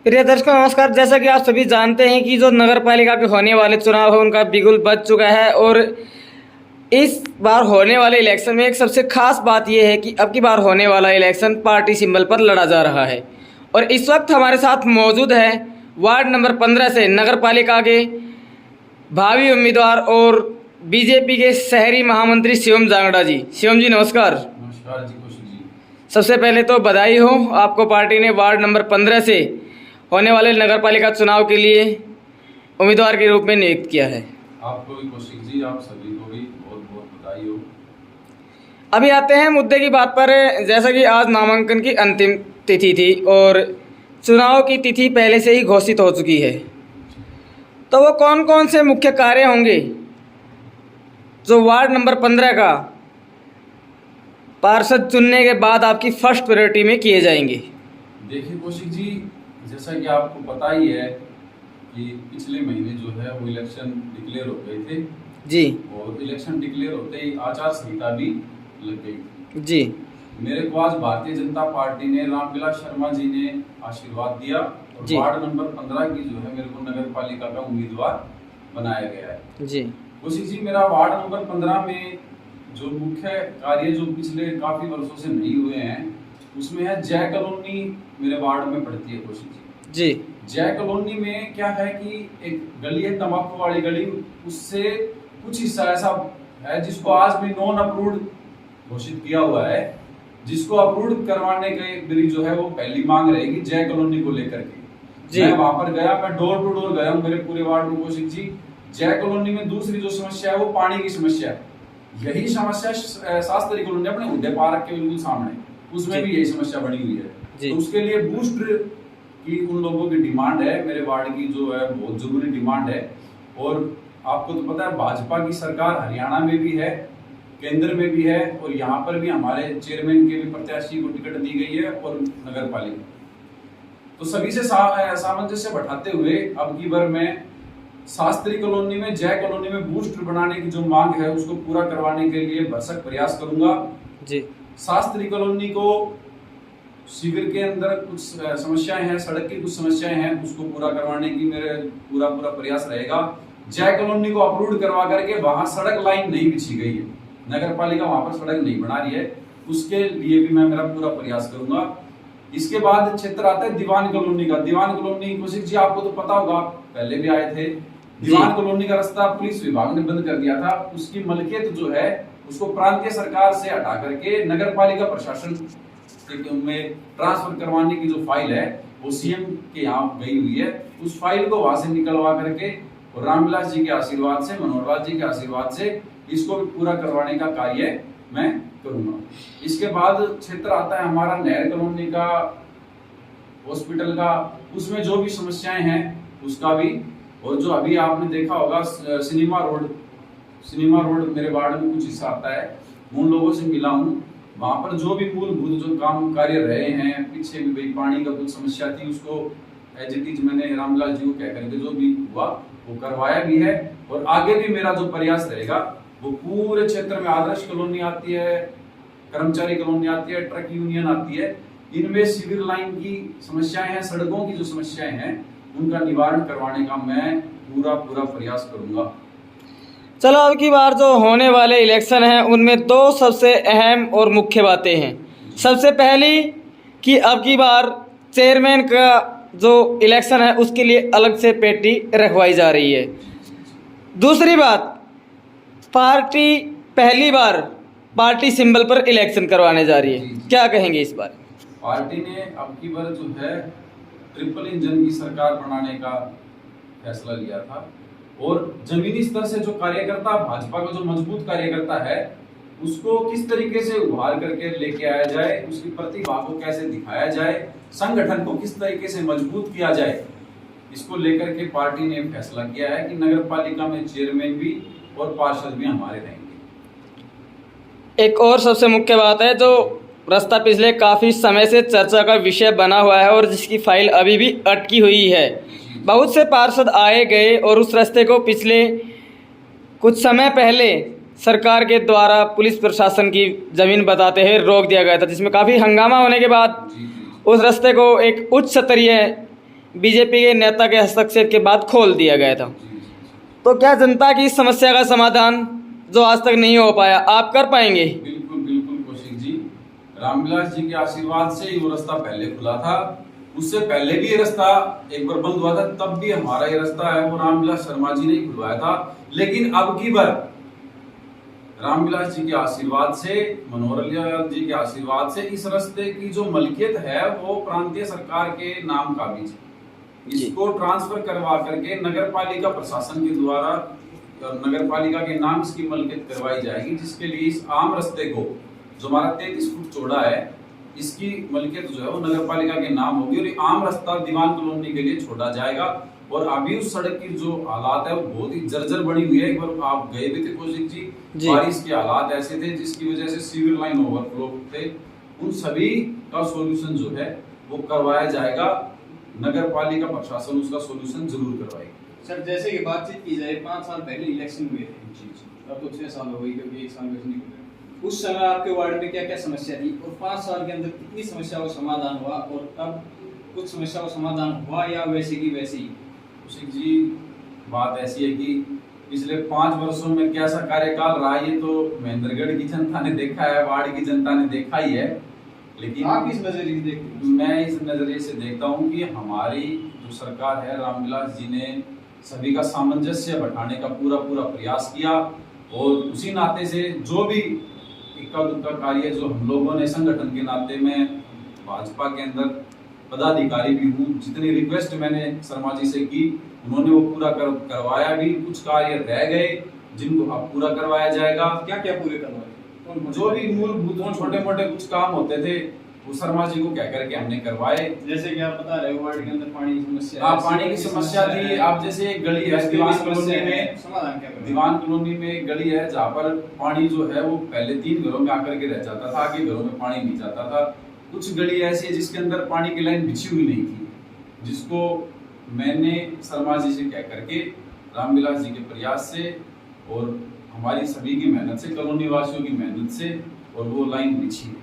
प्रिय दर्शकों नमस्कार। जैसा कि आप सभी जानते हैं कि जो नगर पालिका के होने वाले चुनाव है उनका बिगुल बज चुका है और इस बार होने वाले इलेक्शन में एक सबसे खास बात यह है कि अब की बार होने वाला इलेक्शन पार्टी सिंबल पर लड़ा जा रहा है। और इस वक्त हमारे साथ मौजूद है वार्ड नंबर 15 से नगर पालिका के भावी उम्मीदवार और बीजेपी के शहरी महामंत्री शिवम जांगड़ा जी। शिवम जी नमस्कार। नमस्कार जी, कौशिक जी। सबसे पहले तो बधाई हो, आपको पार्टी ने वार्ड नंबर 15 से होने वाले नगर पालिका चुनाव के लिए उम्मीदवार के रूप में नियुक्त किया है। आपको भी कौशिक जी, आप सभी को भी बहुत बहुत बधाई हो। अभी आते हैं मुद्दे की बात पर। जैसा कि आज नामांकन की अंतिम तिथि थी और चुनाव की तिथि पहले से ही घोषित हो चुकी है, तो वो कौन कौन से मुख्य कार्य होंगे जो वार्ड नंबर 15 का पार्षद चुनने के बाद आपकी फर्स्ट प्रायोरिटी में किए जाएंगे? देखिए कौशिक जी, जैसा कि आपको पता ही है कि पिछले महीने जो है वो इलेक्शन डिक्लेयर हो गए थे जी। और इलेक्शन डिक्लेयर होते ही आचार संहिता भी लग गई थी जी। मेरे को आज भारतीय जनता पार्टी ने रामविलास शर्मा जी ने आशीर्वाद दिया और जी। वार्ड नंबर 15 की जो है मेरे को नगर पालिका का उम्मीदवार बनाया गया है। जी। कौशिक जी, मेरा वार्ड नंबर 15 में जो मुख्य कार्य जो पिछले काफी वर्षों से नहीं हुए हैं उसमें है जय कॉलोनी मेरे वार्ड में पड़ती है। कौशिक जी, जय कॉलोनी में क्या है कि एक गली है तंबाकू वाली गली, उससे कुछ हिस्सा ऐसा है जिसको आज भी नॉन अप्रूव्ड घोषित किया हुआ है, जिसको अप्रूव्ड करवाने के मेरी जो है वो पहली मांग रहेगी जय कॉलोनी को लेकर के। मैं वहां पर गया, मैं डोर टू डोर गया हूँ मेरे पूरे वार्ड में। कौशिक जी, जय कॉलोनी में दूसरी जो समस्या है वो पानी की समस्या है। यही समस्या शास्त्री कॉलोनी अपने हुड्डे पार्क के बिल्कुल सामने, उसमें भी यही समस्या बनी हुई है। तो उसके लिए बूस्टर की उन लोगों की डिमांड है, मेरे वार्ड की जो है बहुत जरूरी डिमांड है। और आपको तो पता है भाजपा की सरकार हरियाणा में भी है, केंद्र में भी है और यहाँ पर भी हमारे चेयरमैन के भी प्रत्याशी को टिकट दी गई है और नगर पालिका। तो सभी से सामंजस्य बैठाते हुए अब की बार मैं शास्त्री कॉलोनी में जय कॉलोनी में बूस्टर बनाने की जो मांग है उसको पूरा करवाने के लिए भरसक प्रयास करूंगा जी। शास्त्री कॉलोनी को शिविर के अंदर कुछ समस्याएं हैं, सड़क की कुछ समस्याएं हैं, उसको पूरा करवाने की मेरे पूरा प्रयास रहेगा। जय कॉलोनी को अप्रूव करवा करके वहां सड़क लाइन नहीं बिछी गई है, नगर पालिका वहां पर सड़क नहीं बना रही है, उसके लिए भी मैं मेरा पूरा प्रयास करूंगा। इसके बाद क्षेत्र आता है दीवान कॉलोनी का। दीवान कॉलोनी कौशिक जी आपको तो पता होगा, पहले भी आए थे। दीवान कॉलोनी का रास्ता पुलिस विभाग ने बंद कर दिया था, उसकी मलकियत जो है उसको प्रांतीय सरकार से हटा करके नगर पालिका प्रशासन में ट्रांसफर करवाने की जो फाइल है वो सीएम के यहाँ गई हुई है। उस फाइल को वहां से निकलवा करके और रामविलास जी के आशीर्वाद से, मनोहर लाल जी के आशीर्वाद से इसको भी पूरा करवाने का कार्य मैं करूंगा। इसके बाद क्षेत्र आता है हमारा नहर कॉलोनी का, हॉस्पिटल का, उसमें जो भी समस्याएं हैं उसका भी। और जो अभी आपने देखा होगा सिनेमा रोड मेरे वार्ड में कुछ हिस्सा आता है, उन लोगों से मिला हूँ। वहां पर जो भी मूलभूत जो काम कार्य रहे हैं, पीछे भी भाई पानी का कुछ समस्या थी, उसको एज इट इज मैंने रामलाल जी को कह करके जो भी हुआ वो करवाया भी है। और आगे भी मेरा जो प्रयास रहेगा वो पूरे क्षेत्र में आदर्श कॉलोनी आती है, कर्मचारी कॉलोनी आती है, ट्रक यूनियन आती है, इनमें सिविल लाइन की समस्याएं हैं, सड़कों की जो समस्याएं हैं उनका निवारण करवाने का मैं पूरा प्रयास करूंगा। चलो, अब की बार जो होने वाले इलेक्शन हैं उनमें दो सबसे अहम और मुख्य बातें हैं। सबसे पहली कि अब की बार चेयरमैन का जो इलेक्शन है उसके लिए अलग से पेटी रखवाई जा रही है। दूसरी बात, पार्टी पहली बार पार्टी सिंबल पर इलेक्शन करवाने जा रही है। क्या कहेंगे इस बार? पार्टी ने अब की बार जो है ट्रिपल इंजन की सरकार बनाने का फैसला लिया था और जमीनी स्तर से जो कार्यकर्ता, भाजपा का जो मजबूत कार्यकर्ता है उसको किस तरीके से उभार करके लेके आया जाए, उसकी प्रतिभा को कैसे दिखाया जाए, संगठन को किस तरीके से मजबूत किया जाए, इसको लेकर के पार्टी ने फैसला किया है कि नगर पालिका में चेयरमैन भी और पार्षद भी हमारे रहेंगे। एक और सबसे मुख्य बात है, जो रास्ता पिछले काफ़ी समय से चर्चा का विषय बना हुआ है और जिसकी फाइल अभी भी अटकी हुई है। बहुत से पार्षद आए गए और उस रास्ते को पिछले कुछ समय पहले सरकार के द्वारा पुलिस प्रशासन की ज़मीन बताते हुए रोक दिया गया था, जिसमें काफ़ी हंगामा होने के बाद उस रास्ते को एक उच्च स्तरीय बीजेपी के नेता के हस्तक्षेप के बाद खोल दिया गया था। जी। तो क्या जनता की इस समस्या का समाधान जो आज तक नहीं हो पाया आप कर पाएंगे? बिल्कुल बिल्कुल कौशिक जी, रामविलास जी के आशीर्वाद से ही वो रास्ता पहले खुला था। उससे पहले भी ये रास्ता एक बार बंद हुआ था, तब भी हमारा ये रास्ता है वो रामविलास शर्मा जी ने ही खुलवाया था। लेकिन अब की बार रामविलास जी के आशीर्वाद से, मनोहर लाल जी के आशीर्वाद से इस रास्ते की जो मलकियत है वो प्रांतीय सरकार के नाम काबिज है। इसको ट्रांसफर करवा करके नगर पालिका प्रशासन के द्वारा नगर पालिका के नाम इसकी मलकियत करवाई जाएगी, जिसके लिए इस आम रास्ते को जो हमारा 33 फुट चौड़ा है इसकी मलकियत जो है वो नगर पालिका के नाम होगी और ये आम रास्ता दीवान कॉलोनी के लिए छोड़ा जाएगा। और अभी उस सड़क की जो हालात है वो बहुत ही जर्जर बनी हुई है। एक बार आप गए भी थे कौशिक जी, बारिश के हालात ऐसे थे जिसकी वजह से सीवर लाइन ओवरफ्लो थे। उन सभी का सॉल्यूशन जो है वो करवाया जाएगा, नगर पालिका प्रशासन उसका सॉल्यूशन जरूर करवाएगी। सर जैसे कि बातचीत की जाए 5 साल पहले इलेक्शन हुए थे, जी अब तो 6 साल हो गई क्योंकि 1 साल वैसे नहीं हुए। उस समय आपके वार्ड में क्या क्या समस्या थी और 5 साल के अंदर कितनी समस्याओं का समाधान हुआ और अब कुछ समस्याओं का समाधान हुआ या वैसे की वैसे ही? कौशिक जी, बात ऐसी है कि पिछले 5 वर्षों में कैसा कार्यकाल रहा ये तो महेंद्रगढ़ की जनता ने देखा है, वार्ड की जनता ने देखा ही है। लेकिन आप किस नजरिए से देखते हैं? मैं इस नजरिए से देखता हूँ कि हमारी जो सरकार है, रामविलास जी ने सभी का सामंजस्य बैठाने का पूरा प्रयास किया और उसी नाते से जो भी इक्का दुक्का कार्य जो हम लोगों ने संगठन के नाते में भाजपा के अंदर पदाधिकारी भी हूँ, जितनी रिक्वेस्ट मैंने शर्मा जी से की उन्होंने वो पूरा करवाया भी। कुछ कार्य रह गए जिनको अब पूरा करवाया जाएगा। क्या क्या पूरे करवाए? जो भी मूलभूत छोटे मोटे कुछ काम होते थे वो शर्मा जी को कह करके हमने करवाए। जैसे कि आप बता रहे हो वार्ड के अंदर पानी की समस्या, हाँ पानी की समस्या थी। आप जैसे एक गली है दीवान कॉलोनी में, समाधान क्या करें? दीवान कॉलोनी में एक गली है जहाँ पर पानी जो है वो पहले 3 घरों में आकर के रह जाता था, आगे घरों में पानी नहीं जाता था। कुछ गली ऐसी है जिसके अंदर पानी की लाइन बिछी हुई नहीं थी, जिसको मैंने शर्मा जी से कह करके रामविलास जी के प्रयास से और हमारी सभी की मेहनत से, कॉलोनी वासियों की मेहनत से और वो लाइन बिछी है।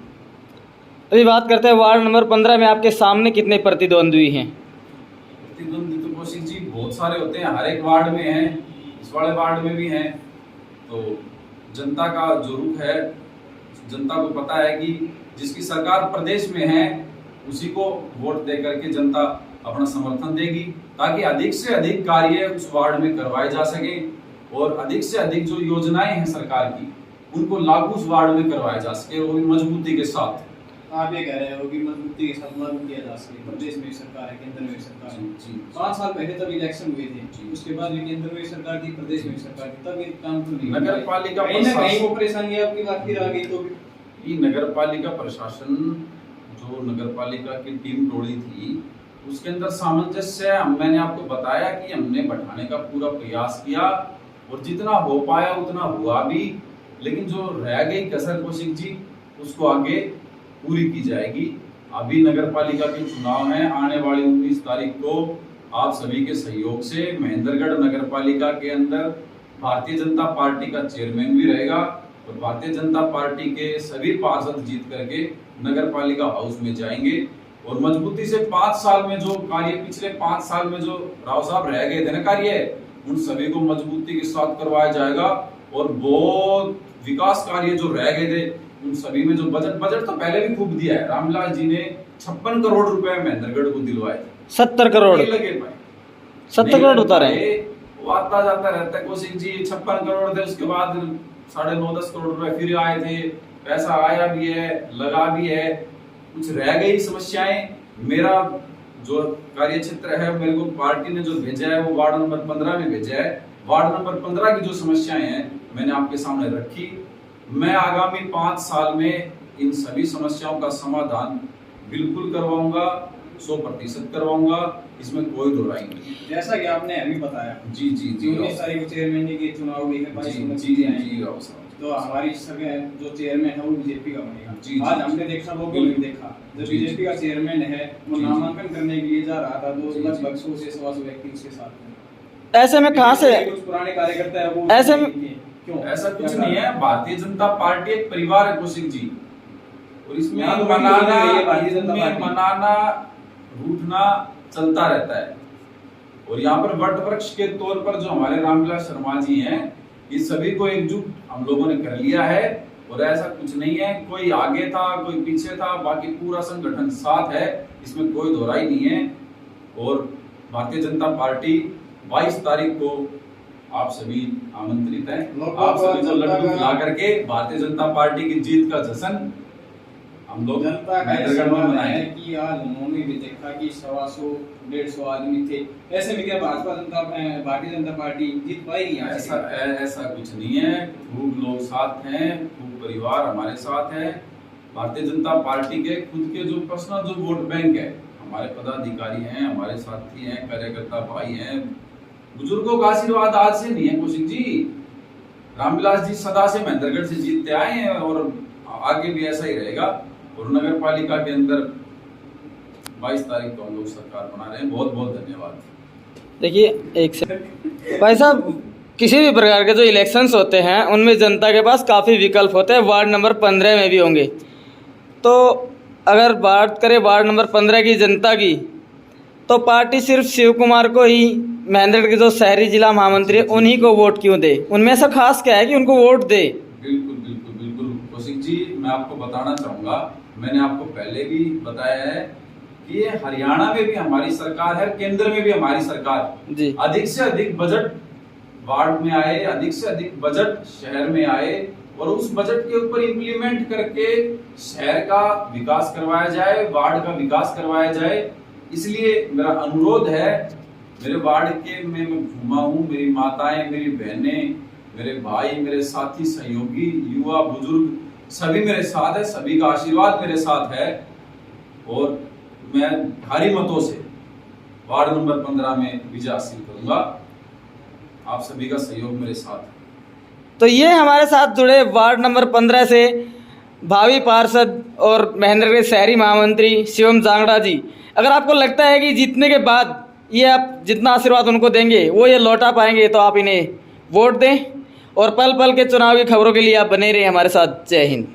अभी बात करते हैं वार्ड नंबर 15 में आपके सामने कितने प्रतिद्वंद्वी हैं? प्रतिद्वंदी तो कौशिक जी बहुत सारे होते हैं, हर एक वार्ड में हैं, इस वाले वार्ड में भी हैं। तो जनता का जो रुख है, जनता को पता है कि जिसकी सरकार प्रदेश में है उसी को वोट दे करके जनता अपना समर्थन देगी, ताकि अधिक से अधिक कार्य उस वार्ड में करवाए जा सके और अधिक से अधिक जो योजनाएं हैं सरकार की उनको लागू उस वार्ड में करवाया जा सके, वो भी मजबूती के साथ। आप ये कह रहे हो कि मजबूती के साथ लागू किया जा सके। प्रदेश में सरकार है, केंद्र में सरकार है। जी 5 साल पहले तब इलेक्शन हुए थे, उसके बाद भी केंद्र में सरकार थी, प्रदेश में सरकार थी, तब ये काम तो नहीं। नगर पालिका कहीं ना कहीं वो परेशानी आपकी बात फिर आ गई तो ये नगर पालिका प्रशासन जो नगर पालिका की टीम तोड़ी थी उसके अंदर सामंजस्य मैंने आपको बताया कि हमने बैठाने का पूरा प्रयास किया और जितना हो पाया उतना हुआ भी। लेकिन जो रह गई कसर कौशिक जी उसको आगे पूरी की जाएगी। अभी नगर पालिका के चुनाव हैं, आने वाली 19 तारीख को आप सभी के सहयोग से महेंद्रगढ़ नगर पालिका के अंदर भारतीय जनता पार्टी का चेयरमैन भी रहेगा और भारतीय जनता पार्टी के सभी पार्षद जीत करके नगर पालिका हाउस में जाएंगे और मजबूती से 5 साल में जो कार्य, पिछले 5 साल में जो राव साहब रह गए थे ना कार्य, उन सभी को मजबूती के साथ करवाया जाएगा और बहुत विकास कार्य जो रह गए थे उन सभी में जो बजट तो पहले भी खूब दिया है। रामविलास जी ने 56 करोड़ रुपए महेंद्रगढ़ को दिलवाए थे। 70 करोड़ लगे पाए, 70 करोड़ होता रहे, वो आता जाता रहता है कौशिक जी। 56 करोड़ थे, उसके बाद 9.5-10 करोड़ रुपए फिर आए थे। पैसा आया भी है, लगा भी है, कुछ रह गई समस्याएं। मेरा जो कार्य क्षेत्र है मेरे को पार्टी ने जो भेजा है वो वार्ड नंबर 15 में भेजा है। वार्ड नंबर 15 की जो समस्याएं हैं मैंने आपके सामने रखी। मैं आगामी 5 साल में इन सभी समस्याओं का समाधान बिल्कुल करवाऊंगा, 100% करवाऊंगा, इसमें कोई दो राय नहीं। जैसा कि आपने अभी बताया जी 19 तारीख को चेयरमैन के चुनाव भी है, तो हमारी जो चेयरमैन है वो बीजेपी का बनेगा। आज हमने देखा वो क्यों नहीं देखा, जो बीजेपी का चेयरमैन है वो नामांकन करने के लिए जा रहा था, तो लगभग 100 से 125 व्यक्ति उसके साथ। ऐसे में कहां से कुछ पुराने कार्यकर्ता है वो ऐसे में क्यों? ऐसा कुछ नहीं है। भारतीय जनता पार्टी एक परिवार है कौशिक जी, और इसमें भारतीय जनता मनाना, रूठना चलता रहता है। और यहाँ पर वट वृक्ष के तौर पर जो हमारे रामविलास शर्मा जी हैं, इस सभी को एकजुट हम लोगों ने कर लिया है। और ऐसा कुछ नहीं है कोई आगे था कोई पीछे था, बाकी पूरा संगठन साथ है, इसमें कोई दोहराई नहीं है। और भारतीय जनता पार्टी 22 तारीख को आप सभी आमंत्रित हैं, आप सभी को लड्डू खिला करके भारतीय जनता पार्टी की जीत का जश्न हम लोग जनता में मनाएं। कि आज उन्होंने भी देखा कि 100-150 आदमी थे, ऐसे में क्या भारतीय जनता पार्टी जीत पाएगी? ऐसा कुछ नहीं है, खूब लोग साथ हैं, खूब परिवार हमारे साथ है। भारतीय जनता पार्टी के खुद के जो पर्सनल जो वोट बैंक है, हमारे पदाधिकारी हैं, हमारे साथी हैं, कार्यकर्ता भाई हैं, बुजुर्गों का आशीर्वाद आज से नहीं है कौशिक जी। रामविलास जी सदा से महेंद्रगढ़ से जीतते आए हैं और आगे भी ऐसा ही रहेगा। और नगर पालिका के अंदर 22 तारीख को हम लोग सरकार बना रहे हैं। बहुत बहुत धन्यवाद। देखिए एक से भाई साहब, किसी भी प्रकार के जो इलेक्शंस होते हैं उनमें जनता के पास काफ़ी विकल्प होते हैं, वार्ड नंबर 15 में भी होंगे। तो अगर बात करें वार्ड नंबर 15 की जनता की, तो पार्टी सिर्फ शिव कुमार को ही, महेंद्रगढ़ के जो शहरी जिला महामंत्री है, उन्हीं को वोट क्यों दे? उनमें ऐसा खास क्या है कि उनको वोट दे? बिल्कुल बिल्कुल बिल्कुल कौशिक जी, मैं आपको बताना चाहूँगा, मैंने आपको पहले भी बताया है कि ये हरियाणा में भी हमारी सरकार है, केंद्र में भी हमारी सरकार जी। अधिक से अधिक बजट वार्ड में आए, अधिक से अधिक बजट शहर में आए और उस बजट के ऊपर इम्प्लीमेंट करके शहर का विकास करवाया जाए, वार्ड का विकास करवाया जाए। इसलिए मेरा अनुरोध है, मेरे वार्ड के में मैं घूमा हूँ, मेरी माताएं, मेरी बहनें, मेरे भाई, मेरे साथी, सहयोगी, युवा, बुजुर्ग सभी मेरे साथ है, सभी का आशीर्वाद मेरे साथ है। और मैं भारी मतों से वार्ड नंबर 15 में विजय हासिल करूंगा। आप सभी का सहयोग मेरे साथ है। तो ये हमारे साथ जुड़े वार्ड नंबर 15 से भावी पार्षद और महेंद्रगढ़ के शहरी महामंत्री शिवम जांगड़ा जी। अगर आपको लगता है कि जीतने के बाद ये आप जितना आशीर्वाद उनको देंगे वो ये लौटा पाएंगे, तो आप इन्हें वोट दें। और पल पल के चुनाव की खबरों के लिए आप बने रहिए हमारे साथ। जय हिंद।